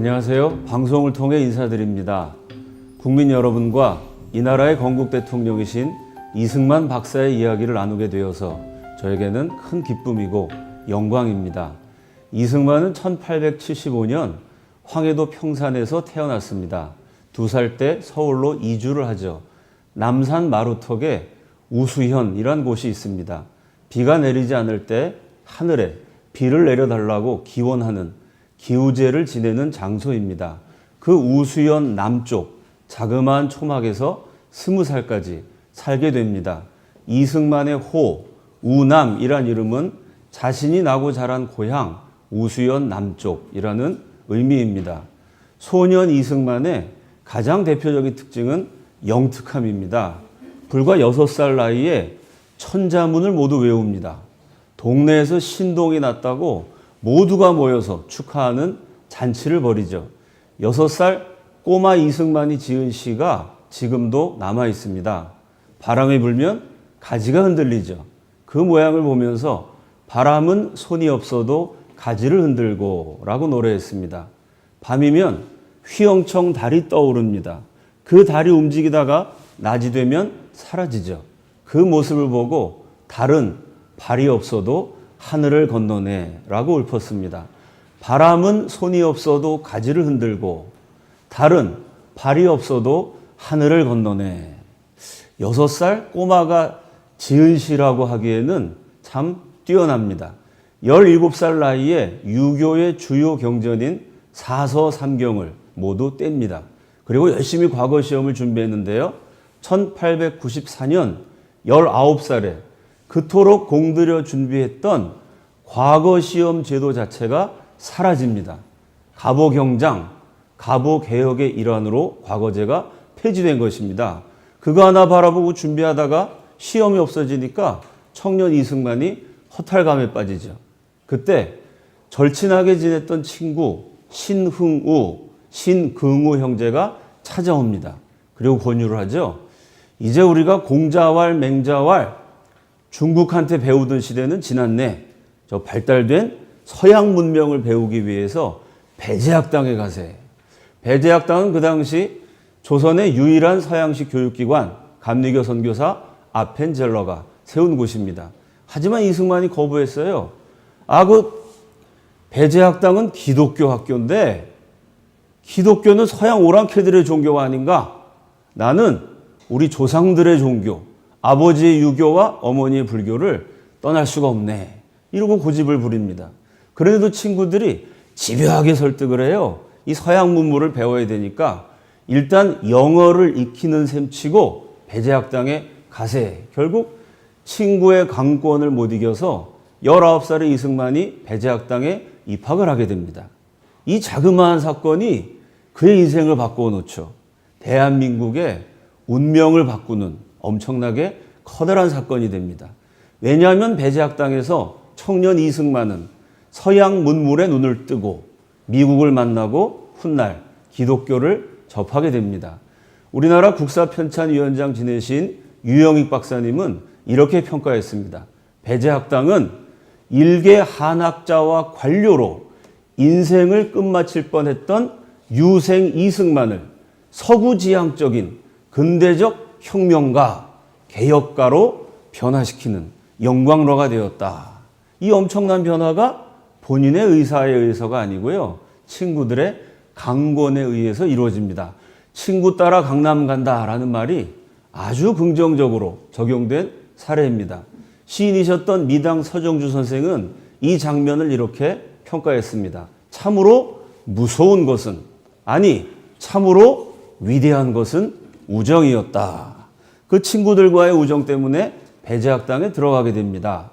안녕하세요. 방송을 통해 인사드립니다. 국민 여러분과 이 나라의 건국 대통령이신 이승만 박사의 이야기를 나누게 되어서 저에게는 큰 기쁨이고 영광입니다. 이승만은 1875년 황해도 평산에서 태어났습니다. 2살 때 서울로 이주를 하죠. 남산 마루턱에 우수현이란 곳이 있습니다. 비가 내리지 않을 때 하늘에 비를 내려달라고 기원하는 기우제를 지내는 장소입니다. 그 우수현 남쪽 자그마한 초막에서 20살까지 살게 됩니다. 이승만의 호, 우남이란 이름은 자신이 나고 자란 고향 우수현 남쪽이라는 의미입니다. 소년 이승만의 가장 대표적인 특징은 영특함입니다. 불과 6살 나이에 천자문을 모두 외웁니다. 동네에서 신동이 났다고 모두가 모여서 축하하는 잔치를 벌이죠. 6살 꼬마 이승만이 지은 시가 지금도 남아 있습니다. 바람이 불면 가지가 흔들리죠. 그 모양을 보면서 바람은 손이 없어도 가지를 흔들고 라고 노래했습니다. 밤이면 휘영청 달이 떠오릅니다. 그 달이 움직이다가 낮이 되면 사라지죠. 그 모습을 보고 달은 발이 없어도 하늘을 건너네 라고 읊었습니다. 바람은 손이 없어도 가지를 흔들고 달은 발이 없어도 하늘을 건너네. 6살 꼬마가 지은 시라고 하기에는 참 뛰어납니다. 17살 나이에 유교의 주요 경전인 사서삼경을 모두 뗍니다. 그리고 열심히 과거 시험을 준비했는데요. 1894년 19살에 그토록 공들여 준비했던 과거 시험 제도 자체가 사라집니다. 가보경장, 가보개혁의 일환으로 과거제가 폐지된 것입니다. 그거 하나 바라보고 준비하다가 시험이 없어지니까 청년 이승만이 허탈감에 빠지죠. 그때 절친하게 지냈던 친구 신흥우, 신긍우 형제가 찾아옵니다. 그리고 권유를 하죠. 이제 우리가 공자왈, 맹자왈 중국한테 배우던 시대는 지났네. 저 발달된 서양 문명을 배우기 위해서 배제학당에 가세. 배제학당은 그 당시 조선의 유일한 서양식 교육기관 감리교 선교사 아펜젤러가 세운 곳입니다. 하지만 이승만이 거부했어요. 그 배제학당은 기독교 학교인데 기독교는 서양 오랑캐들의 종교가 아닌가? 나는 우리 조상들의 종교, 아버지의 유교와 어머니의 불교를 떠날 수가 없네. 이러고 고집을 부립니다. 그래도 친구들이 집요하게 설득을 해요. 이 서양 문물을 배워야 되니까 일단 영어를 익히는 셈치고 배제학당에 가세. 결국 친구의 강권을 못 이겨서 19살의 이승만이 배제학당에 입학을 하게 됩니다. 이 자그마한 사건이 그의 인생을 바꾸어 놓죠. 대한민국의 운명을 바꾸는 엄청나게 커다란 사건이 됩니다. 왜냐하면 배제학당에서 청년 이승만은 서양 문물에 눈을 뜨고 미국을 만나고 훗날 기독교를 접하게 됩니다. 우리나라 국사편찬위원장 지내신 유영익 박사님은 이렇게 평가했습니다. 배제학당은 일개 한학자와 관료로 인생을 끝마칠 뻔했던 유생 이승만을 서구지향적인 근대적 혁명가, 개혁가로 변화시키는 영광로가 되었다. 이 엄청난 변화가 본인의 의사에 의해서가 아니고요. 친구들의 강권에 의해서 이루어집니다. 친구 따라 강남 간다라는 말이 아주 긍정적으로 적용된 사례입니다. 시인이셨던 미당 서정주 선생은 이 장면을 이렇게 평가했습니다. 참으로 무서운 것은, 아니 참으로 위대한 것은 우정이었다. 그 친구들과의 우정 때문에 배제학당에 들어가게 됩니다.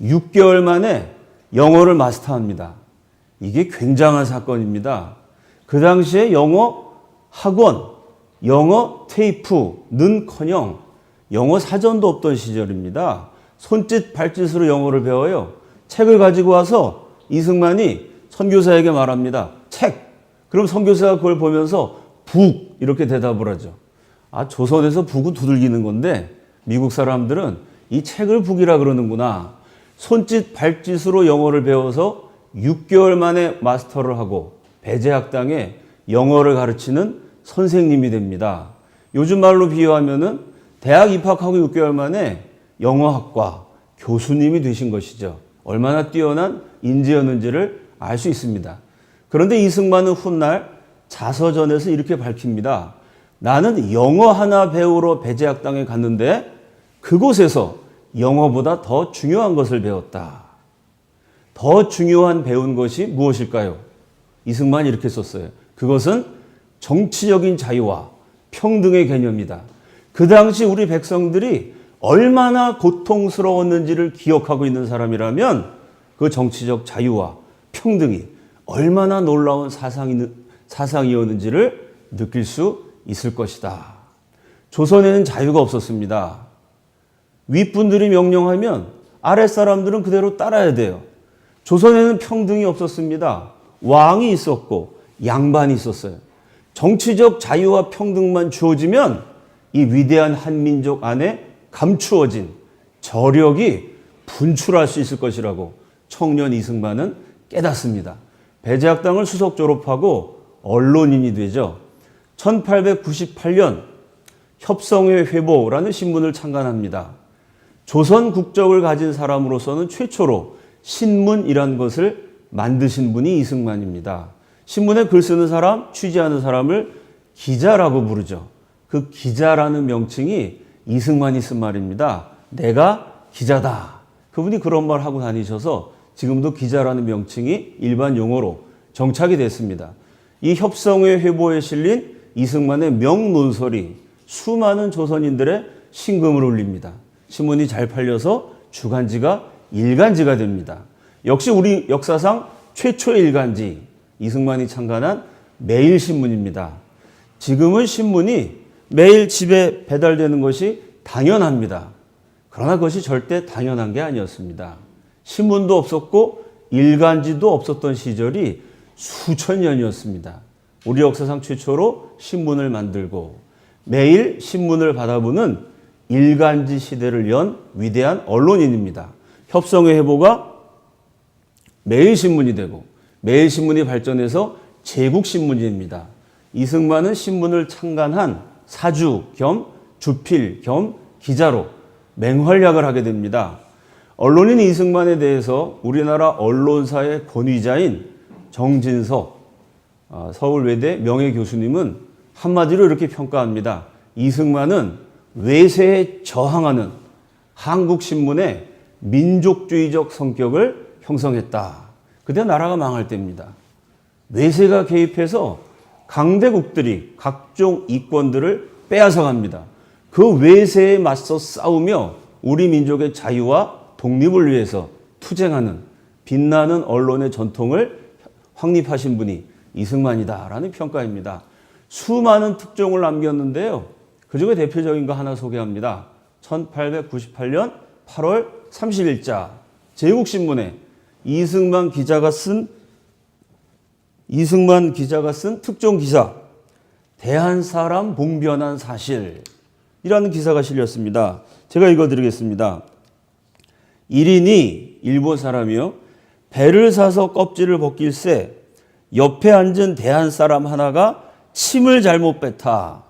6개월 만에 영어를 마스터합니다. 이게 굉장한 사건입니다. 그 당시에 영어 학원, 영어 테이프는커녕 영어 사전도 없던 시절입니다. 손짓 발짓으로 영어를 배워요. 책을 가지고 와서 이승만이 선교사에게 말합니다. 책! 그럼 선교사가 그걸 보면서 북! 이렇게 대답을 하죠. 조선에서 북은 두들기는 건데 미국 사람들은 이 책을 북이라 그러는구나. 손짓 발짓으로 영어를 배워서 6개월 만에 마스터를 하고 배제학당에 영어를 가르치는 선생님이 됩니다. 요즘 말로 비유하면은 대학 입학하고 6개월 만에 영어학과 교수님이 되신 것이죠. 얼마나 뛰어난 인재였는지를 알 수 있습니다. 그런데 이승만은 훗날 자서전에서 이렇게 밝힙니다. 나는 영어 하나 배우러 배제학당에 갔는데 그곳에서 영어보다 더 중요한 것을 배웠다. 더 중요한 배운 것이 무엇일까요? 이승만이 이렇게 썼어요. 그것은 정치적인 자유와 평등의 개념이다. 그 당시 우리 백성들이 얼마나 고통스러웠는지를 기억하고 있는 사람이라면 그 정치적 자유와 평등이 얼마나 놀라운 사상이었는지를 느낄 수 있을 것이다. 조선에는 자유가 없었습니다. 윗분들이 명령하면 아랫사람들은 그대로 따라야 돼요. 조선에는 평등이 없었습니다. 왕이 있었고 양반이 있었어요. 정치적 자유와 평등만 주어지면 이 위대한 한민족 안에 감추어진 저력이 분출할 수 있을 것이라고 청년 이승만은 깨닫습니다. 배제학당을 수석 졸업하고 언론인이 되죠. 1898년 협성회 회보라는 신문을 창간합니다. 조선 국적을 가진 사람으로서는 최초로 신문이란 것을 만드신 분이 이승만입니다. 신문에 글 쓰는 사람, 취재하는 사람을 기자라고 부르죠. 그 기자라는 명칭이 이승만이 쓴 말입니다. 내가 기자다. 그분이 그런 말 하고 다니셔서 지금도 기자라는 명칭이 일반 용어로 정착이 됐습니다. 이 협성회 회보에 실린 이승만의 명논설이 수많은 조선인들의 심금을 울립니다. 신문이 잘 팔려서 주간지가 일간지가 됩니다. 역시 우리 역사상 최초의 일간지, 이승만이 창간한 매일신문입니다. 지금은 신문이 매일 집에 배달되는 것이 당연합니다. 그러나 그것이 절대 당연한 게 아니었습니다. 신문도 없었고 일간지도 없었던 시절이 수천 년이었습니다. 우리 역사상 최초로 신문을 만들고 매일 신문을 받아보는 일간지 시대를 연 위대한 언론인입니다. 협성회 회보가 매일신문이 되고 매일신문이 발전해서 제국신문이 이승만은 신문을 창간한 사주 겸 주필 겸 기자로 맹활약을 하게 됩니다. 언론인 이승만에 대해서 우리나라 언론사의 권위자인 정진석 서울외대 명예교수님은 한마디로 이렇게 평가합니다. 이승만은 외세에 저항하는 한국신문의 민족주의적 성격을 형성했다. 그때 나라가 망할 때입니다. 외세가 개입해서 강대국들이 각종 이권들을 빼앗아 갑니다. 그 외세에 맞서 싸우며 우리 민족의 자유와 독립을 위해서 투쟁하는 빛나는 언론의 전통을 확립하신 분이 이승만이다라는 평가입니다. 수많은 특종을 남겼는데요. 그중에 대표적인 거 하나 소개합니다. 1898년 8월 30일자 제국신문에 이승만 기자가 쓴 특종 기사 대한사람 봉변한 사실이라는 기사가 실렸습니다. 제가 읽어드리겠습니다. 1인이 일본 사람이요. 배를 사서 껍질을 벗길새 옆에 앉은 대한사람 하나가 침을 잘못 뱉다.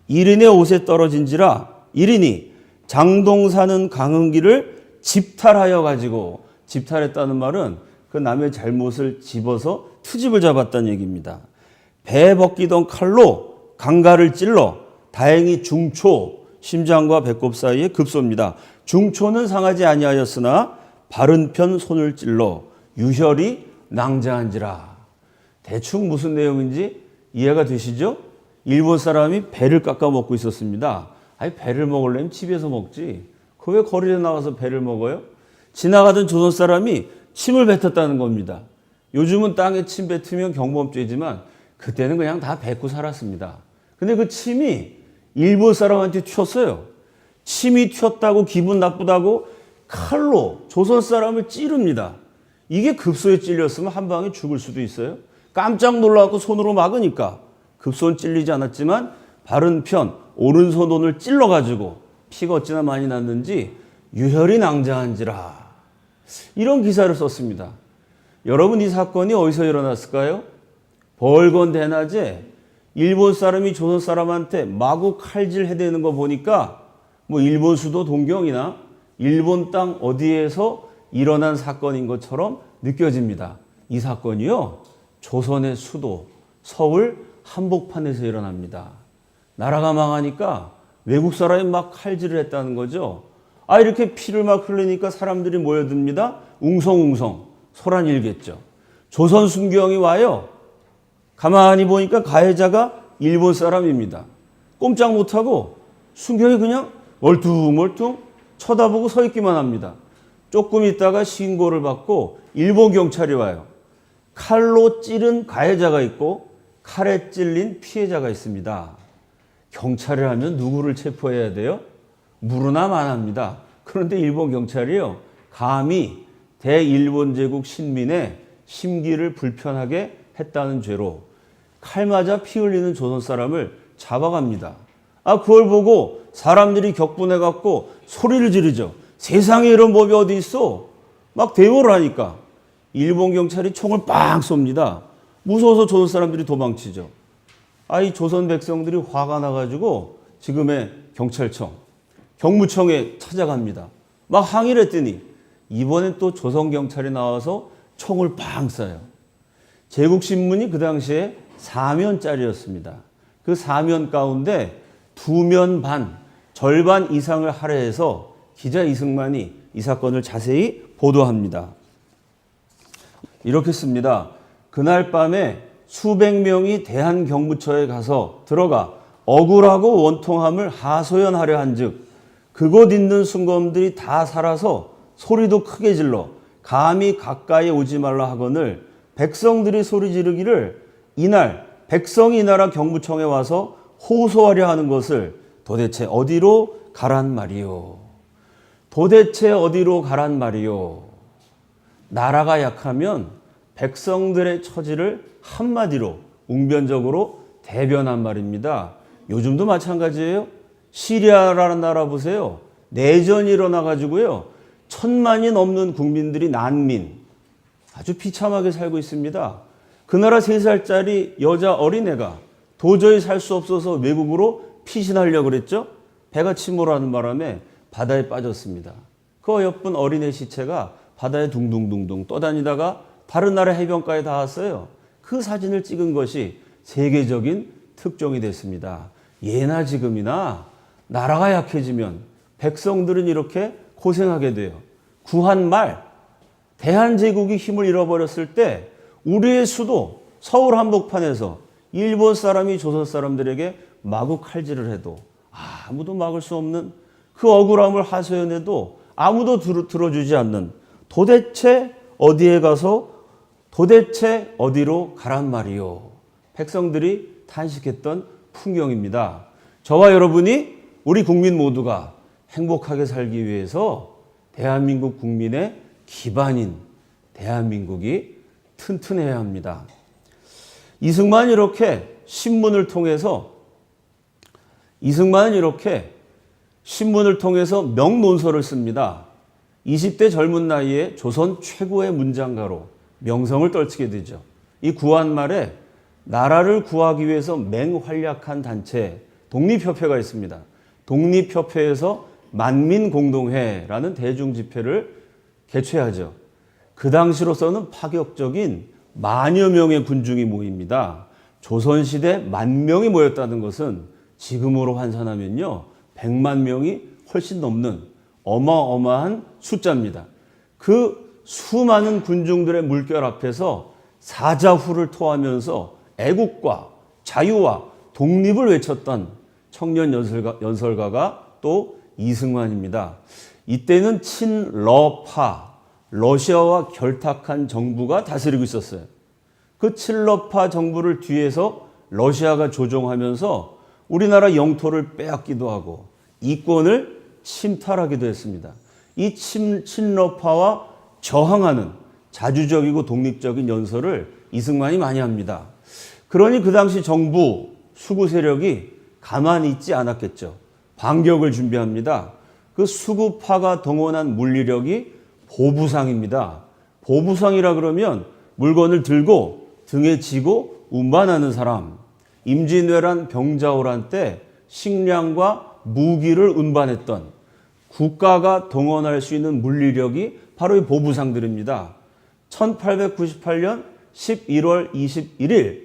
1인의 옷에 떨어진지라 1인이 장동 사는 강흥기를 집탈하여 가지고, 집탈했다는 말은 그 남의 잘못을 집어서 트집을 잡았다는 얘기입니다. 배 벗기던 칼로 강가를 찔러 다행히 중초, 심장과 배꼽 사이에 급소입니다. 중초는 상하지 아니하였으나 바른 편 손을 찔러 유혈이 낭자한지라. 대충 무슨 내용인지 이해가 되시죠? 일본 사람이 배를 깎아 먹고 있었습니다. 아니, 배를 먹으려면 집에서 먹지. 그 왜 거리에 나와서 배를 먹어요? 지나가던 조선 사람이 침을 뱉었다는 겁니다. 요즘은 땅에 침 뱉으면 경범죄지만 그때는 그냥 다 뱉고 살았습니다. 근데 그 침이 일본 사람한테 튀었어요. 침이 튀었다고 기분 나쁘다고 칼로 조선 사람을 찌릅니다. 이게 급소에 찔렸으면 한 방에 죽을 수도 있어요. 깜짝 놀라고 손으로 막으니까 급소는 찔리지 않았지만 바른 편 오른손 찔러가지고 피가 어찌나 많이 났는지 유혈이 낭자한지라. 이런 기사를 썼습니다. 여러분, 이 사건이 어디서 일어났을까요? 벌건 대낮에 일본 사람이 조선 사람한테 마구 칼질 해대는 거 보니까 뭐 일본 수도 동경이나 일본 땅 어디에서 일어난 사건인 것처럼 느껴집니다. 이 사건이요, 조선의 수도 서울 한복판에서 일어납니다. 나라가 망하니까 외국 사람이 막 칼질을 했다는 거죠. 이렇게 피를 막 흘리니까 사람들이 모여듭니다. 웅성웅성 소란일겠죠. 조선 순경이 와요. 가만히 보니까 가해자가 일본 사람입니다. 꼼짝 못하고 순경이 그냥 멀뚱멀뚱 쳐다보고 서 있기만 합니다. 조금 있다가 신고를 받고 일본 경찰이 와요. 칼로 찌른 가해자가 있고 칼에 찔린 피해자가 있습니다. 경찰을 하면 누구를 체포해야 돼요? 무르나 만합니다. 그런데 일본 경찰이요, 감히 대일본 제국 신민의 심기를 불편하게 했다는 죄로 칼 맞아 피 흘리는 조선 사람을 잡아갑니다. 그걸 보고 사람들이 격분해갖고 소리를 지르죠. 세상에 이런 법이 어디 있어? 막 대모를 하니까 일본 경찰이 총을 빵 쏩니다. 무서워서 조선 사람들이 도망치죠. 이 조선 백성들이 화가 나가지고 지금의 경찰청, 경무청에 찾아갑니다. 막 항의를 했더니 이번엔 또 조선 경찰이 나와서 총을 빵 쏴요. 제국신문이 그 당시에 4면짜리였습니다. 그 4면 가운데 2면 반, 절반 이상을 할애해서 기자 이승만이 이 사건을 자세히 보도합니다. 이렇게 씁니다. 그날 밤에 수백 명이 대한경무처에 가서 들어가 억울하고 원통함을 하소연하려 한즉 그곳 있는 순검들이 다 살아서 소리도 크게 질러 감히 가까이 오지 말라 하거늘 백성들이 소리 지르기를 이날 백성이 이 나라 경무청에 와서 호소하려 하는 것을 도대체 어디로 가란 말이요. 도대체 어디로 가란 말이요. 나라가 약하면 백성들의 처지를 한마디로 웅변적으로 대변한 말입니다. 요즘도 마찬가지예요. 시리아라는 나라 보세요. 내전이 일어나가지고요, 1,000만이 넘는 국민들이 난민, 아주 비참하게 살고 있습니다. 그 나라 3살짜리 여자 어린애가 도저히 살 수 없어서 외국으로 피신하려고 그랬죠. 배가 침몰하는 바람에 바다에 빠졌습니다. 그 어여쁜 어린애 시체가 바다에 둥둥둥둥 떠다니다가 다른 나라 해변가에 닿았어요. 그 사진을 찍은 것이 세계적인 특종이 됐습니다. 예나 지금이나 나라가 약해지면 백성들은 이렇게 고생하게 돼요. 구한 말, 대한제국이 힘을 잃어버렸을 때 우리의 수도 서울 한복판에서 일본 사람이 조선 사람들에게 마구 칼질을 해도 아무도 막을 수 없는 그 억울함을 하소연해도 아무도 들어주지 않는, 도대체 어디에 가서 도대체 어디로 가란 말이요. 백성들이 탄식했던 풍경입니다. 저와 여러분이, 우리 국민 모두가 행복하게 살기 위해서 대한민국 국민의 기반인 대한민국이 튼튼해야 합니다. 이승만은 이렇게 신문을 통해서 명논설을 씁니다. 20대 젊은 나이에 조선 최고의 문장가로 명성을 떨치게 되죠. 이 구한 말에 나라를 구하기 위해서 맹활약한 단체 독립협회가 있습니다. 독립협회에서 만민공동회라는 대중집회를 개최하죠. 그 당시로서는 파격적인 만여 명의 군중이 모입니다. 조선시대 10,000명이 모였다는 것은 지금으로 환산하면요, 100만 명이 훨씬 넘는 어마어마한 숫자입니다. 그 수많은 군중들의 물결 앞에서 사자후를 토하면서 애국과 자유와 독립을 외쳤던 청년 연설가가 또 이승만입니다. 이때는 친러파, 러시아와 결탁한 정부가 다스리고 있었어요. 그 친러파 정부를 뒤에서 러시아가 조종하면서 우리나라 영토를 빼앗기도 하고 이권을 침탈하기도 했습니다. 이 친러파와 저항하는 자주적이고 독립적인 연설을 이승만이 많이 합니다. 그러니 그 당시 정부 수구 세력이 가만히 있지 않았겠죠. 반격을 준비합니다. 그 수구파가 동원한 물리력이 보부상입니다. 보부상이라 그러면 물건을 들고 등에 지고 운반하는 사람, 임진왜란 병자호란 때 식량과 무기를 운반했던 국가가 동원할 수 있는 물리력이 바로 이 보부상들입니다. 1898년 11월 21일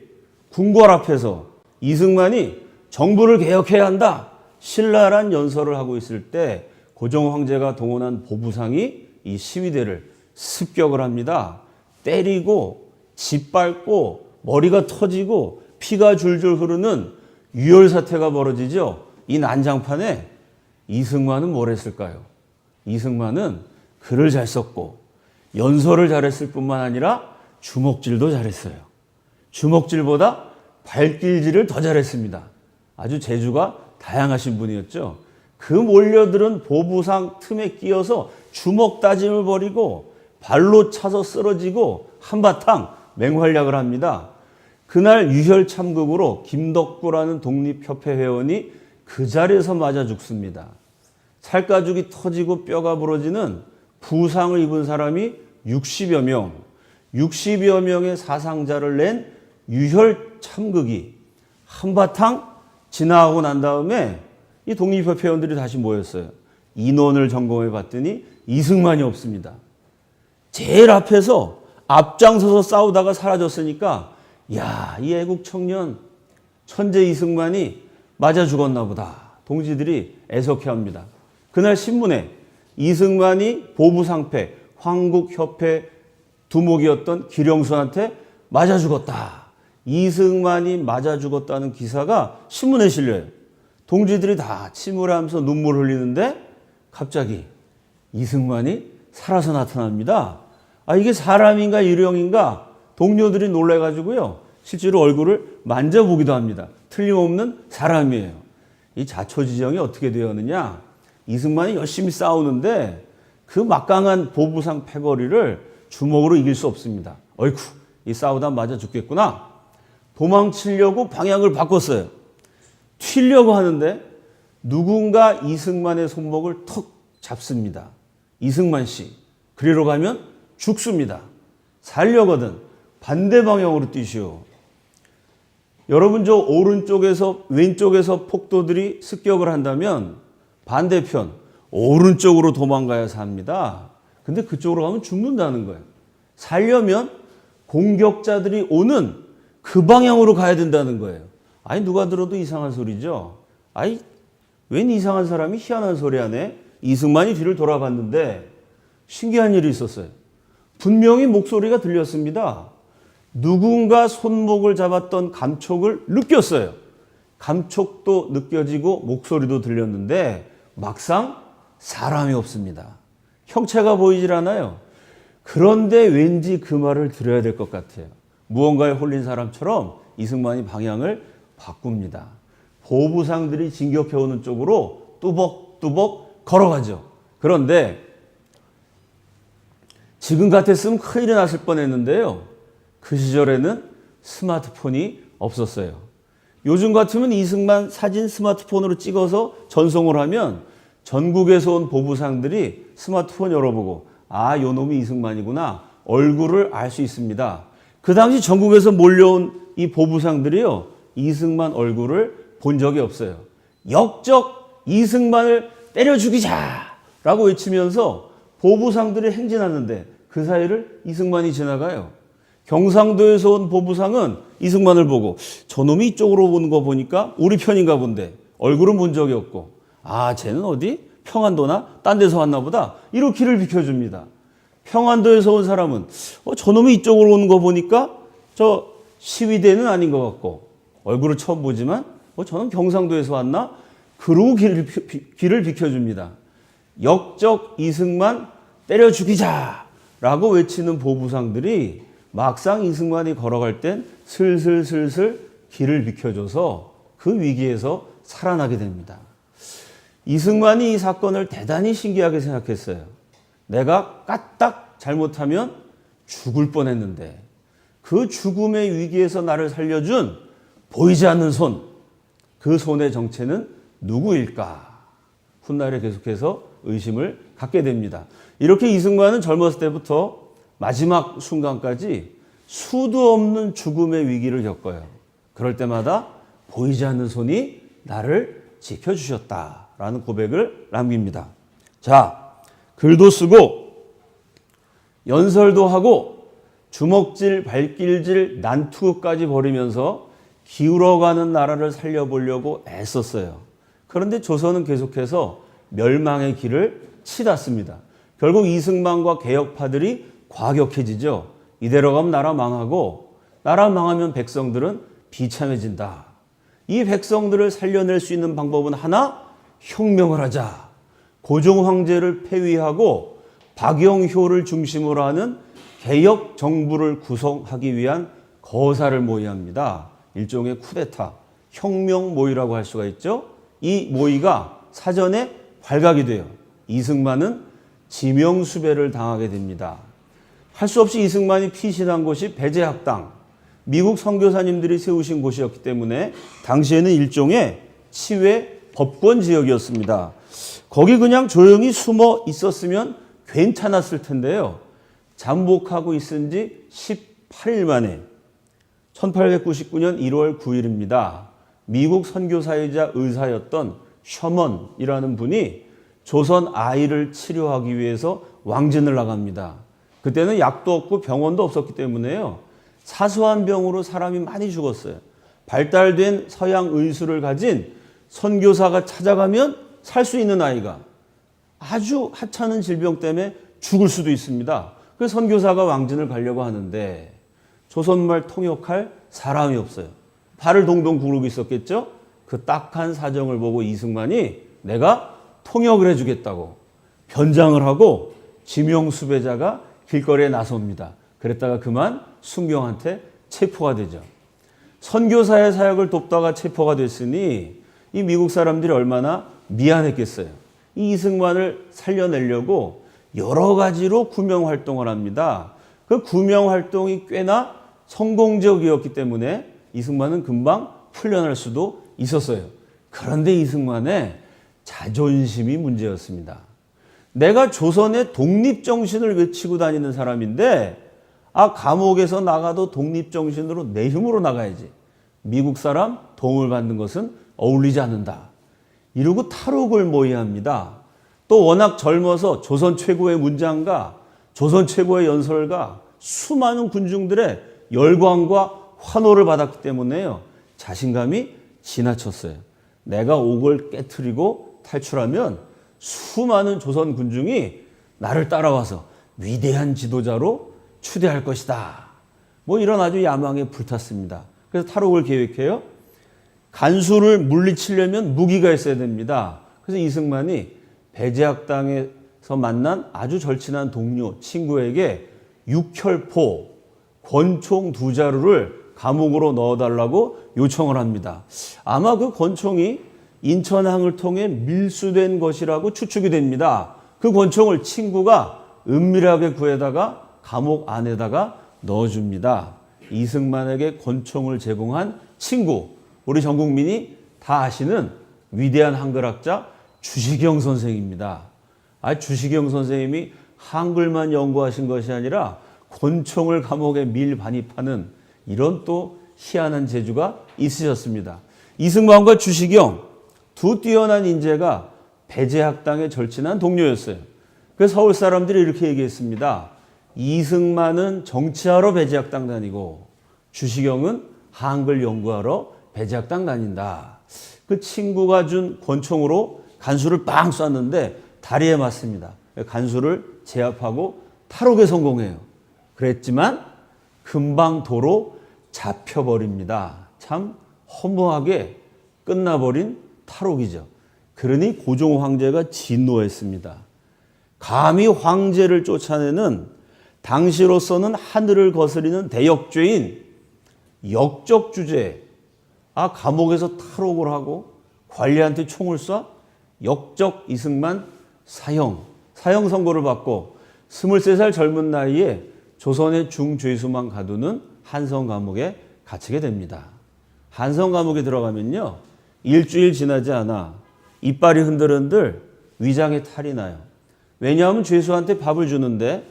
궁궐 앞에서 이승만이 정부를 개혁해야 한다, 신랄한 연설을 하고 있을 때 고종 황제가 동원한 보부상이 이 시위대를 습격을 합니다. 때리고 짓밟고 머리가 터지고 피가 줄줄 흐르는 유혈 사태가 벌어지죠. 이 난장판에 이승만은 뭘 했을까요? 이승만은 글을 잘 썼고 연설을 잘했을 뿐만 아니라 주먹질도 잘했어요. 주먹질보다 발길질을 더 잘했습니다. 아주 재주가 다양하신 분이었죠. 그 몰려들은 보부상 틈에 끼어서 주먹 다짐을 벌이고 발로 차서 쓰러지고 한바탕 맹활약을 합니다. 그날 유혈 참극으로 김덕구라는 독립협회 회원이 그 자리에서 맞아 죽습니다. 살가죽이 터지고 뼈가 부러지는 부상을 입은 사람이 60여 명, 60여 명의 사상자를 낸 유혈 참극이 한바탕 지나가고 난 다음에 이 독립협회 회원들이 다시 모였어요. 인원을 점검해 봤더니 이승만이 없습니다. 제일 앞에서 앞장서서 싸우다가 사라졌으니까 야, 이 애국 청년 천재 이승만이 맞아 죽었나 보다. 동지들이 애석해합니다. 그날 신문에 이승만이 보부상패 황국협회 두목이었던 기령수한테 맞아 죽었다, 이승만이 맞아 죽었다는 기사가 신문에 실려요. 동지들이 다 침울하면서 눈물 흘리는데 갑자기 이승만이 살아서 나타납니다. 아, 이게 사람인가 유령인가 동료들이 놀래가지고요, 실제로 얼굴을 만져보기도 합니다. 틀림없는 사람이에요. 이 자초지정이 어떻게 되었느냐, 이승만이 열심히 싸우는데 그 막강한 보부상 패거리를 주먹으로 이길 수 없습니다. 어이쿠, 이 싸우다 맞아 죽겠구나. 도망치려고 방향을 바꿨어요. 튀려고 하는데 누군가 이승만의 손목을 턱 잡습니다. 이승만 씨, 그리로 가면 죽습니다. 살려거든 반대 방향으로 뛰시오. 여러분, 저 오른쪽에서 왼쪽에서 폭도들이 습격을 한다면 반대편 오른쪽으로 도망가야 삽니다. 근데 그쪽으로 가면 죽는다는 거예요. 살려면 공격자들이 오는 그 방향으로 가야 된다는 거예요. 아니, 누가 들어도 이상한 소리죠. 아니, 웬 이상한 사람이 희한한 소리 하네. 이승만이 뒤를 돌아봤는데 신기한 일이 있었어요. 분명히 목소리가 들렸습니다. 누군가 손목을 잡았던 감촉을 느꼈어요. 감촉도 느껴지고 목소리도 들렸는데 막상 사람이 없습니다. 형체가 보이질 않아요. 그런데 왠지 그 말을 들어야 될 것 같아요. 무언가에 홀린 사람처럼 이승만이 방향을 바꿉니다. 보부상들이 진격해오는 쪽으로 뚜벅뚜벅 걸어가죠. 그런데 지금 같았으면 큰일이 났을 뻔했는데요. 그 시절에는 스마트폰이 없었어요. 요즘 같으면 이승만 사진 스마트폰으로 찍어서 전송을 하면 전국에서 온 보부상들이 스마트폰 열어보고 아, 요 놈이 이승만이구나 얼굴을 알 수 있습니다. 그 당시 전국에서 몰려온 이 보부상들이요, 이승만 얼굴을 본 적이 없어요. 역적 이승만을 때려 죽이자라고 외치면서 보부상들이 행진하는데 그 사이를 이승만이 지나가요. 경상도에서 온 보부상은 이승만을 보고 저놈이 이쪽으로 오는 거 보니까 우리 편인가 본데 얼굴은 본 적이 없고 아, 쟤는 어디 평안도나 딴 데서 왔나 보다 이렇게 길을 비켜줍니다. 평안도에서 온 사람은 저놈이 이쪽으로 오는 거 보니까 저 시위대는 아닌 것 같고 얼굴을 처음 보지만 저는 경상도에서 왔나? 그러고 길을 비켜줍니다. 역적 이승만 때려 죽이자라고 외치는 보부상들이 막상 이승만이 걸어갈 땐 슬슬슬슬 길을 비켜줘서 그 위기에서 살아나게 됩니다. 이승만이 이 사건을 대단히 신기하게 생각했어요. 내가 까딱 잘못하면 죽을 뻔했는데 그 죽음의 위기에서 나를 살려준 보이지 않는 손, 그 손의 정체는 누구일까? 훗날에 계속해서 의심을 갖게 됩니다. 이렇게 이승만은 젊었을 때부터 마지막 순간까지 수도 없는 죽음의 위기를 겪어요. 그럴 때마다 보이지 않는 손이 나를 지켜주셨다라는 고백을 남깁니다. 자, 글도 쓰고 연설도 하고 주먹질, 발길질, 난투까지 벌이면서 기울어가는 나라를 살려보려고 애썼어요. 그런데 조선은 계속해서 멸망의 길을 치닫습니다. 결국 이승만과 개혁파들이 과격해지죠. 이대로 가면 나라 망하고 나라 망하면 백성들은 비참해진다. 이 백성들을 살려낼 수 있는 방법은 하나, 혁명을 하자. 고종 황제를 폐위하고 박영효를 중심으로 하는 개혁 정부를 구성하기 위한 거사를 모의합니다. 합니다. 일종의 쿠데타, 혁명 모의라고 할 수가 있죠. 이 모의가 사전에 발각이 돼요. 이승만은 지명수배를 당하게 됩니다. 할 수 없이 이승만이 피신한 곳이 배제학당, 미국 선교사님들이 세우신 곳이었기 때문에 당시에는 일종의 치외 법권 지역이었습니다. 거기 그냥 조용히 숨어 있었으면 괜찮았을 텐데요. 잠복하고 있은 지 18일 만에 1899년 1월 9일입니다. 미국 선교사이자 의사였던 셔먼이라는 분이 조선 아이를 치료하기 위해서 왕진을 나갑니다. 그때는 약도 없고 병원도 없었기 때문에요. 사소한 병으로 사람이 많이 죽었어요. 발달된 서양 의술을 가진 선교사가 찾아가면 살 수 있는 아이가 아주 하찮은 질병 때문에 죽을 수도 있습니다. 그래서 선교사가 왕진을 가려고 하는데 조선말 통역할 사람이 없어요. 발을 동동 구르고 있었겠죠? 그 딱한 사정을 보고 이승만이 내가 통역을 해주겠다고 변장을 하고 지명수배자가 길거리에 나섭니다. 그랬다가 그만 순경한테 체포가 되죠. 선교사의 사역을 돕다가 체포가 됐으니 이 미국 사람들이 얼마나 미안했겠어요. 이 이승만을 살려내려고 여러 가지로 구명 활동을 합니다. 그 구명 활동이 꽤나 성공적이었기 때문에 이승만은 금방 풀려날 수도 있었어요. 그런데 이승만의 자존심이 문제였습니다. 내가 조선의 독립정신을 외치고 다니는 사람인데 감옥에서 나가도 독립정신으로 내 힘으로 나가야지. 미국 사람 도움을 받는 것은 어울리지 않는다. 이러고 탈옥을 모의합니다. 또 워낙 젊어서 조선 최고의 문장가, 조선 최고의 연설가, 수많은 군중들의 열광과 환호를 받았기 때문에요. 자신감이 지나쳤어요. 내가 옥을 깨트리고 탈출하면 수많은 조선 군중이 나를 따라와서 위대한 지도자로 추대할 것이다. 이런 아주 야망에 불탔습니다. 그래서 탈옥을 계획해요. 간수를 물리치려면 무기가 있어야 됩니다. 그래서 이승만이 배제학당에서 만난 아주 절친한 동료, 친구에게 육혈포, 권총 2자루를 감옥으로 넣어달라고 요청을 합니다. 아마 그 권총이 인천항을 통해 밀수된 것이라고 추측이 됩니다. 그 권총을 친구가 은밀하게 구해다가 감옥 안에다가 넣어줍니다. 이승만에게 권총을 제공한 친구, 우리 전 국민이 다 아시는 위대한 한글학자 주시경 선생입니다. 주시경 선생님이 한글만 연구하신 것이 아니라 권총을 감옥에 밀반입하는 이런 또 희한한 재주가 있으셨습니다. 이승만과 주시경 두 뛰어난 인재가 배제학당에 절친한 동료였어요. 그래서 서울 사람들이 이렇게 얘기했습니다. 이승만은 정치하러 배제학당 다니고 주시경은 한글 연구하러 배제학당 다닌다. 그 친구가 준 권총으로 간수를 빵 쐈는데 다리에 맞습니다. 간수를 제압하고 탈옥에 성공해요. 그랬지만 금방 도로 잡혀버립니다. 참 허무하게 끝나버린 탈옥이죠. 그러니 고종 황제가 진노했습니다. 감히 황제를 쫓아내는 당시로서는 하늘을 거스리는 대역죄인 역적 주제, 감옥에서 탈옥을 하고 관리한테 총을 쏴 역적 이승만 사형 선고를 받고 23살 젊은 나이에 조선의 중죄수만 가두는 한성 감옥에 갇히게 됩니다. 한성 감옥에 들어가면요, 일주일 지나지 않아 이빨이 흔들흔들 위장에 탈이 나요. 왜냐하면 죄수한테 밥을 주는데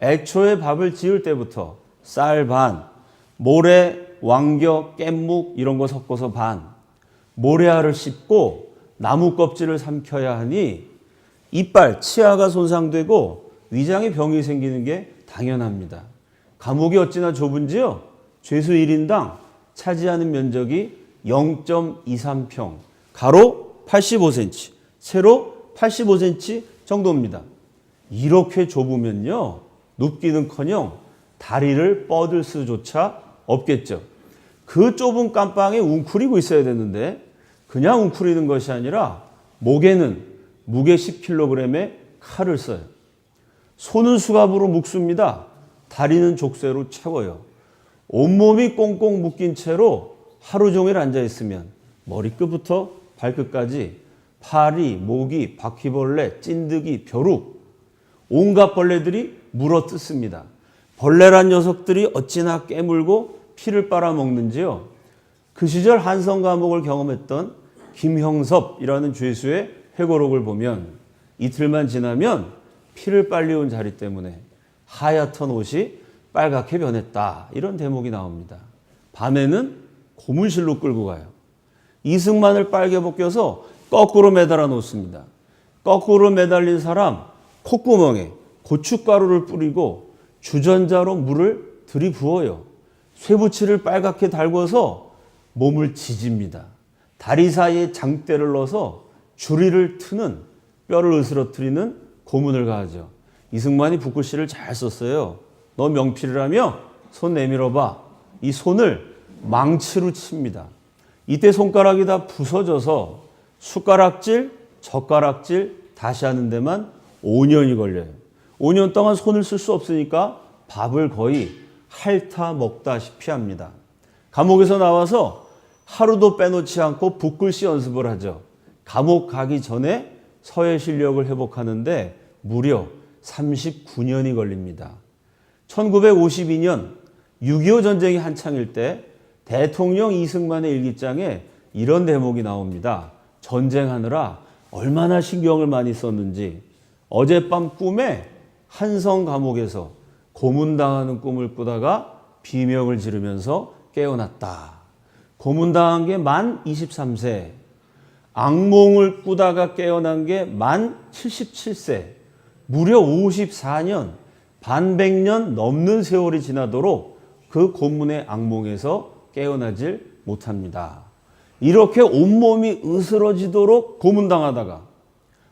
애초에 밥을 지을 때부터 쌀 반, 모래, 왕겨, 깻묵 이런 거 섞어서 반, 모래알을 씹고 나무 껍질을 삼켜야 하니 이빨, 치아가 손상되고 위장에 병이 생기는 게 당연합니다. 감옥이 어찌나 좁은지요? 죄수 1인당 차지하는 면적이 0.23평, 가로 85cm, 세로 85cm 정도입니다. 이렇게 좁으면요, 눕기는커녕 다리를 뻗을 수조차 없겠죠. 그 좁은 깜빵에 웅크리고 있어야 되는데 그냥 웅크리는 것이 아니라 목에는 무게 10kg의 칼을 써요. 손은 수갑으로 묶습니다. 다리는 족쇄로 채워요. 온몸이 꽁꽁 묶인 채로 하루 종일 앉아 있으면 머리끝부터 발끝까지 파리, 모기, 바퀴벌레, 찐득이, 벼룩 온갖 벌레들이 물어뜯습니다. 벌레란 녀석들이 어찌나 깨물고 피를 빨아먹는지요. 그 시절 한성 감옥을 경험했던 김형섭이라는 죄수의 회고록을 보면 이틀만 지나면 피를 빨리온 자리 때문에 하얗던 옷이 빨갛게 변했다. 이런 대목이 나옵니다. 밤에는 고문실로 끌고 가요. 이승만을 빨개 벗겨서 거꾸로 매달아 놓습니다. 거꾸로 매달린 사람 콧구멍에 고춧가루를 뿌리고 주전자로 물을 들이부어요. 쇠붙이를 빨갛게 달궈서 몸을 지집니다. 다리 사이에 장대를 넣어서 주리를 트는, 뼈를 으스러뜨리는 고문을 가하죠. 이승만이 붓글씨를 잘 썼어요. 너 명필을 하며 손 내밀어봐. 이 손을 망치로 칩니다. 이때 손가락이 다 부서져서 숟가락질, 젓가락질 다시 하는 데만 5년이 걸려요. 5년 동안 손을 쓸 수 없으니까 밥을 거의 핥아 먹다시피 합니다. 감옥에서 나와서 하루도 빼놓지 않고 붓글씨 연습을 하죠. 감옥 가기 전에 서예 실력을 회복하는데 무려 39년이 걸립니다. 1952년 6.25 전쟁이 한창일 때 대통령 이승만의 일기장에 이런 대목이 나옵니다. 전쟁하느라 얼마나 신경을 많이 썼는지 어젯밤 꿈에 한성 감옥에서 고문당하는 꿈을 꾸다가 비명을 지르면서 깨어났다. 고문당한 게 만 23세, 악몽을 꾸다가 깨어난 게 만 77세, 무려 54년, 반백년 넘는 세월이 지나도록 그 고문의 악몽에서 깨어나질 못합니다. 이렇게 온몸이 으스러지도록 고문당하다가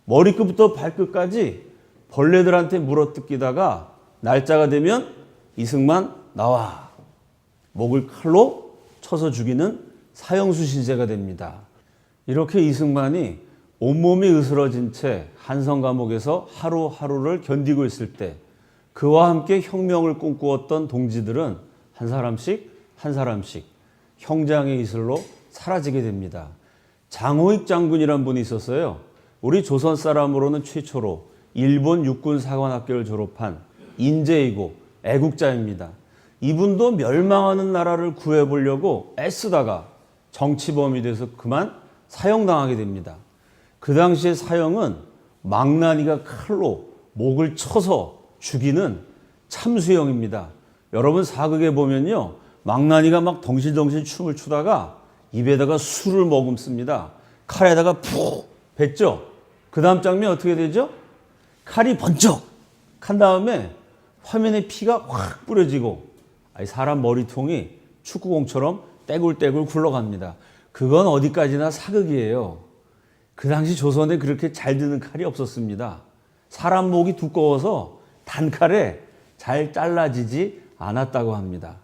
머리끝부터 발끝까지 벌레들한테 물어뜯기다가 날짜가 되면 이승만 나와 목을 칼로 쳐서 죽이는 사형수 신세가 됩니다. 이렇게 이승만이 온몸이 으스러진 채 한성 감옥에서 하루하루를 견디고 있을 때 그와 함께 혁명을 꿈꾸었던 동지들은 한 사람씩 형장의 이슬로 사라지게 됩니다. 장호익 장군이란 분이 있었어요. 우리 조선 사람으로는 최초로 일본 육군 사관학교를 졸업한 인재이고 애국자입니다. 이분도 멸망하는 나라를 구해보려고 애쓰다가 정치범이 돼서 그만 사형당하게 됩니다. 그 당시에 사형은 망나니가 칼로 목을 쳐서 죽이는 참수형입니다. 여러분 사극에 보면요, 망나니가 막 덩실덩실 춤을 추다가 입에다가 술을 머금습니다. 칼에다가 푹 뱉죠. 그 다음 장면 어떻게 되죠? 칼이 번쩍 한 다음에 화면에 피가 확 뿌려지고 사람 머리통이 축구공처럼 떼굴떼굴 굴러갑니다. 그건 어디까지나 사극이에요. 그 당시 조선에 그렇게 잘 드는 칼이 없었습니다. 사람 목이 두꺼워서 단칼에 잘 잘라지지 않았다고 합니다.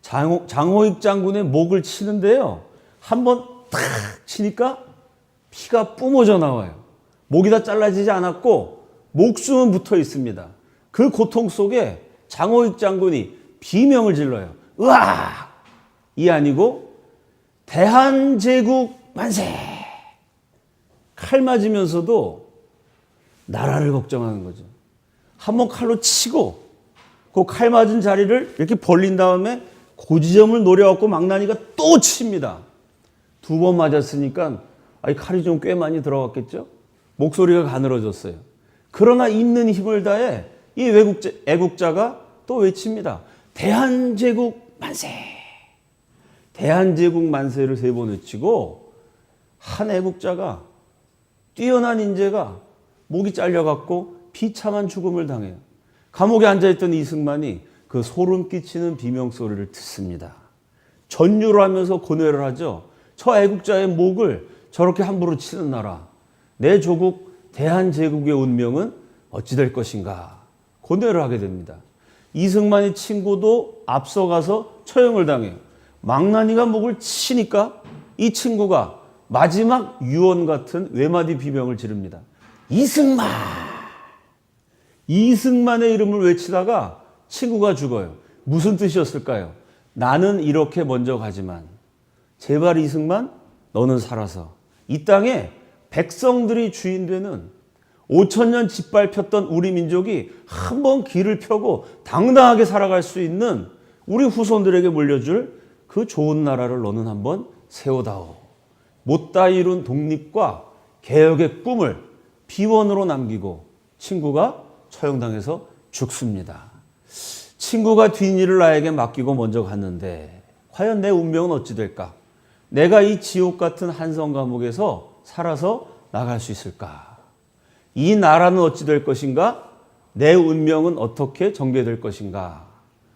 장호익 장군의 목을 치는데요, 한번 탁 치니까 피가 뿜어져 나와요. 목이 다 잘라지지 않았고 목숨은 붙어 있습니다. 그 고통 속에 장호익 장군이 비명을 질러요. 으아! 이 아니고 대한제국 만세! 칼 맞으면서도 나라를 걱정하는 거죠. 한번 칼로 치고 그 칼 맞은 자리를 이렇게 벌린 다음에 고지점을 노려갖고 망나니가 또 칩니다. 2번 맞았으니까 칼이 좀 꽤 많이 들어갔겠죠? 목소리가 가늘어졌어요. 그러나 있는 힘을 다해 이 애국자가 또 외칩니다. 대한제국 만세! 대한제국 만세를 3번 외치고 한 애국자가 뛰어난 인재가 목이 잘려갖고 비참한 죽음을 당해요. 감옥에 앉아있던 이승만이 그 소름 끼치는 비명소리를 듣습니다. 전율을 하면서 고뇌를 하죠. 저 애국자의 목을 저렇게 함부로 치는 나라, 내 조국 대한제국의 운명은 어찌 될 것인가 고뇌를 하게 됩니다. 이승만의 친구도 앞서가서 처형을 당해요. 망나니가 목을 치니까 이 친구가 마지막 유언 같은 외마디 비명을 지릅니다. 이승만! 이승만의 이름을 외치다가 친구가 죽어요. 무슨 뜻이었을까요? 나는 이렇게 먼저 가지만 제발 이승만 너는 살아서 이 땅에 백성들이 주인 되는 5,000년 짓밟혔던 우리 민족이 한번 길을 펴고 당당하게 살아갈 수 있는 우리 후손들에게 물려줄 그 좋은 나라를 너는 한번 세워다오. 못다 이룬 독립과 개혁의 꿈을 비원으로 남기고 친구가 처형당해서 죽습니다. 친구가 뒷일을 나에게 맡기고 먼저 갔는데 과연 내 운명은 어찌 될까? 내가 이 지옥 같은 한성 감옥에서 살아서 나갈 수 있을까? 이 나라는 어찌 될 것인가? 내 운명은 어떻게 전개될 것인가?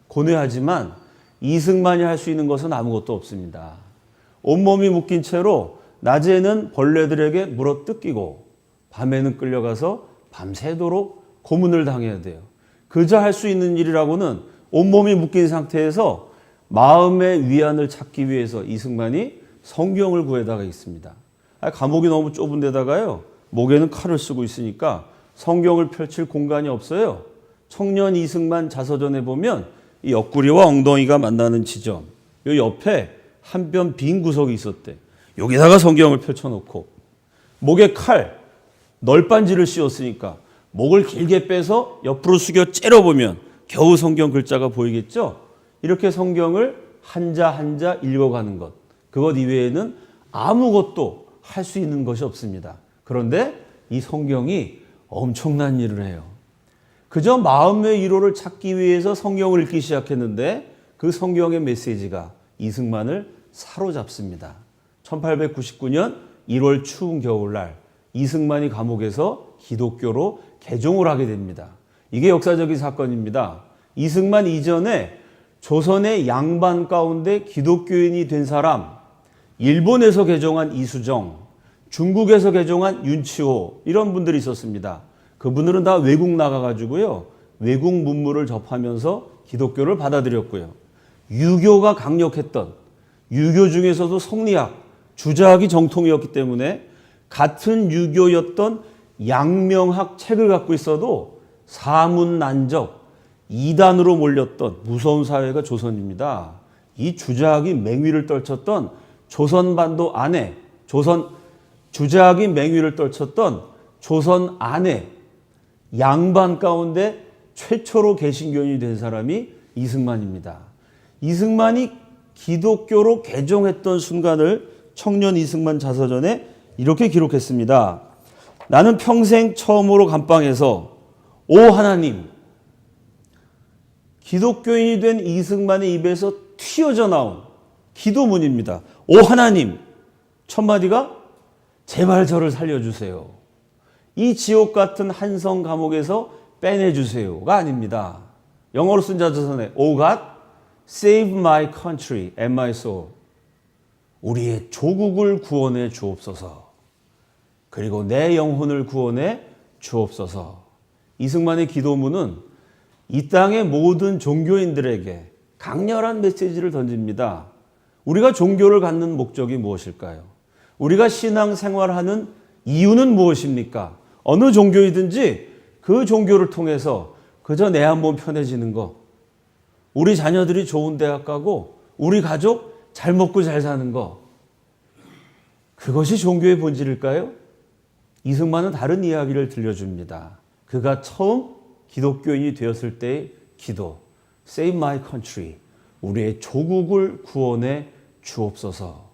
고뇌하지만 이승만이 할 수 있는 것은 아무것도 없습니다. 온몸이 묶인 채로 낮에는 벌레들에게 물어 뜯기고 밤에는 끌려가서 밤새도록 고문을 당해야 돼요. 그저 할 수 있는 일이라고는 온몸이 묶인 상태에서 마음의 위안을 찾기 위해서 이승만이 성경을 구해다가 있습니다. 감옥이 너무 좁은 데다가요. 목에는 칼을 쓰고 있으니까 성경을 펼칠 공간이 없어요. 청년 이승만 자서전에 보면 이 옆구리와 엉덩이가 만나는 지점, 이 옆에 한 뼘 빈 구석이 있었대. 여기다가 성경을 펼쳐놓고 목에 칼, 널빤지를 씌웠으니까 목을 길게 빼서 옆으로 숙여 째려보면 겨우 성경 글자가 보이겠죠? 이렇게 성경을 한자 한자 읽어가는 것. 그것 이외에는 아무것도 할 수 있는 것이 없습니다. 그런데 이 성경이 엄청난 일을 해요. 그저 마음의 위로를 찾기 위해서 성경을 읽기 시작했는데 그 성경의 메시지가 이승만을 사로잡습니다. 1899년 1월 추운 겨울날 이승만이 감옥에서 기독교로 개종을 하게 됩니다. 이게 역사적인 사건입니다. 이승만 이전에 조선의 양반 가운데 기독교인이 된 사람, 일본에서 개종한 이수정, 중국에서 개종한 윤치호 이런 분들이 있었습니다. 그분들은 다 외국 나가가지고요. 외국 문물을 접하면서 기독교를 받아들였고요. 유교가 강력했던 유교 중에서도 성리학, 주자학이 정통이었기 때문에 같은 유교였던 양명학 책을 갖고 있어도 사문난적, 이단으로 몰렸던 무서운 사회가 조선입니다. 이 주자학이 맹위를 떨쳤던 조선반도 안에 주자학이 맹위를 떨쳤던 조선 안에 양반 가운데 최초로 개신교인이 된 사람이 이승만입니다. 이승만이 기독교로 개종했던 순간을 청년 이승만 자서전에 이렇게 기록했습니다. 나는 평생 처음으로 감방에서 오 하나님, 기독교인이 된 이승만의 입에서 튀어져 나온 기도문입니다. 오 하나님, 첫 마디가 제발 저를 살려주세요. 이 지옥 같은 한성 감옥에서 빼내주세요가 아닙니다. 영어로 쓴 자서전에 O God, save my country and my soul. 우리의 조국을 구원해 주옵소서. 그리고 내 영혼을 구원해 주옵소서. 이승만의 기도문은 이 땅의 모든 종교인들에게 강렬한 메시지를 던집니다. 우리가 종교를 갖는 목적이 무엇일까요? 우리가 신앙생활하는 이유는 무엇입니까? 어느 종교이든지 그 종교를 통해서 그저 내 한 몸 편해지는 거, 우리 자녀들이 좋은 대학 가고 우리 가족 잘 먹고 잘 사는 거, 그것이 종교의 본질일까요? 이승만은 다른 이야기를 들려줍니다. 그가 처음 기독교인이 되었을 때의 기도, Save my country, 우리의 조국을 구원해 주옵소서.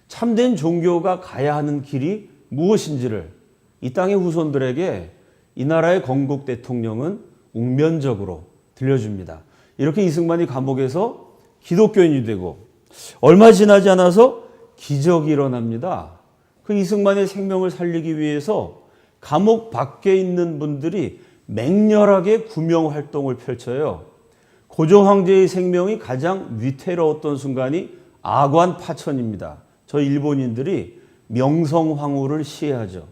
참된 종교가 가야 하는 길이 무엇인지를 이 땅의 후손들에게 이 나라의 건국 대통령은 웅변적으로 들려줍니다. 이렇게 이승만이 감옥에서 기독교인이 되고 얼마 지나지 않아서 기적이 일어납니다. 그 이승만의 생명을 살리기 위해서 감옥 밖에 있는 분들이 맹렬하게 구명 활동을 펼쳐요. 고종 황제의 생명이 가장 위태로웠던 순간이 아관 파천입니다. 저 일본인들이 명성황후를 시해하죠.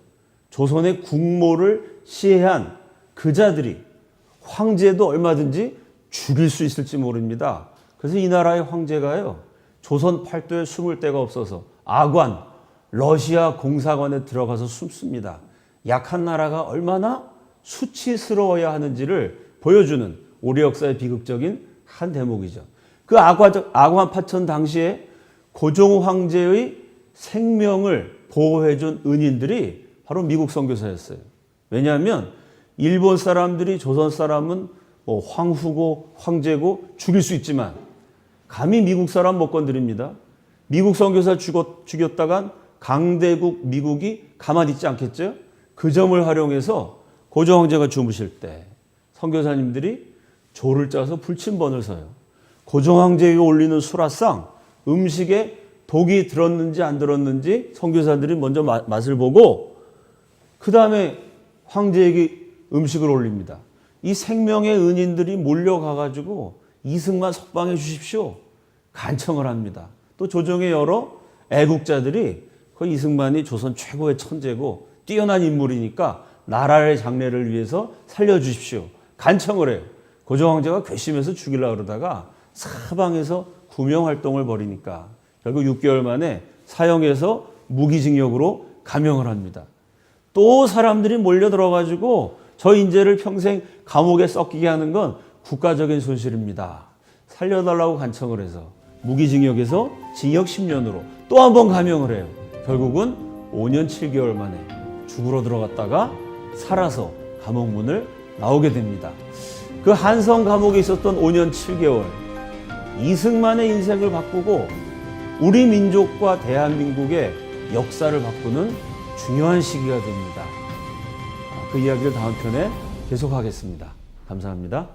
조선의 국모를 시해한 그 자들이 황제도 얼마든지 죽일 수 있을지 모릅니다. 그래서 이 나라의 황제가요, 조선 팔도에 숨을 데가 없어서 아관, 러시아 공사관에 들어가서 숨습니다. 약한 나라가 얼마나 수치스러워야 하는지를 보여주는 우리 역사의 비극적인 한 대목이죠. 그 아관 파천 당시에 고종 황제의 생명을 보호해준 은인들이 바로 미국 선교사였어요. 왜냐하면 일본 사람들이 조선 사람은 뭐 황후고 황제고 죽일 수 있지만 감히 미국 사람 못 건드립니다. 미국 선교사 죽였다간 강대국 미국이 가만히 있지 않겠죠? 그 점을 활용해서 고종 황제가 주무실 때 선교사님들이 조를 짜서 불침번을 서요. 고종 황제에게 올리는 수라상, 음식에 독이 들었는지 안 들었는지 선교사들이 먼저 맛을 보고 그 다음에 황제에게 음식을 올립니다. 이 생명의 은인들이 몰려가가지고 이승만 석방해 주십시오. 간청을 합니다. 또 조정의 여러 애국자들이 그 이승만이 조선 최고의 천재고 뛰어난 인물이니까 나라의 장래를 위해서 살려주십시오. 간청을 해요. 고종 황제가 괘씸해서 죽이려고 그러다가 사방에서 구명 활동을 벌이니까 결국 6개월 만에 사형해서 무기징역으로 감형을 합니다. 또 사람들이 몰려들어가지고 저 인재를 평생 감옥에 썩기게 하는 건 국가적인 손실입니다. 살려달라고 간청을 해서 무기징역에서 징역 10년으로 또 한 번 감형을 해요. 결국은 5년 7개월 만에 죽으러 들어갔다가 살아서 감옥문을 나오게 됩니다. 그 한성 감옥에 있었던 5년 7개월, 이승만의 인생을 바꾸고 우리 민족과 대한민국의 역사를 바꾸는 중요한 시기가 됩니다. 그 이야기를 다음 편에 계속하겠습니다. 감사합니다.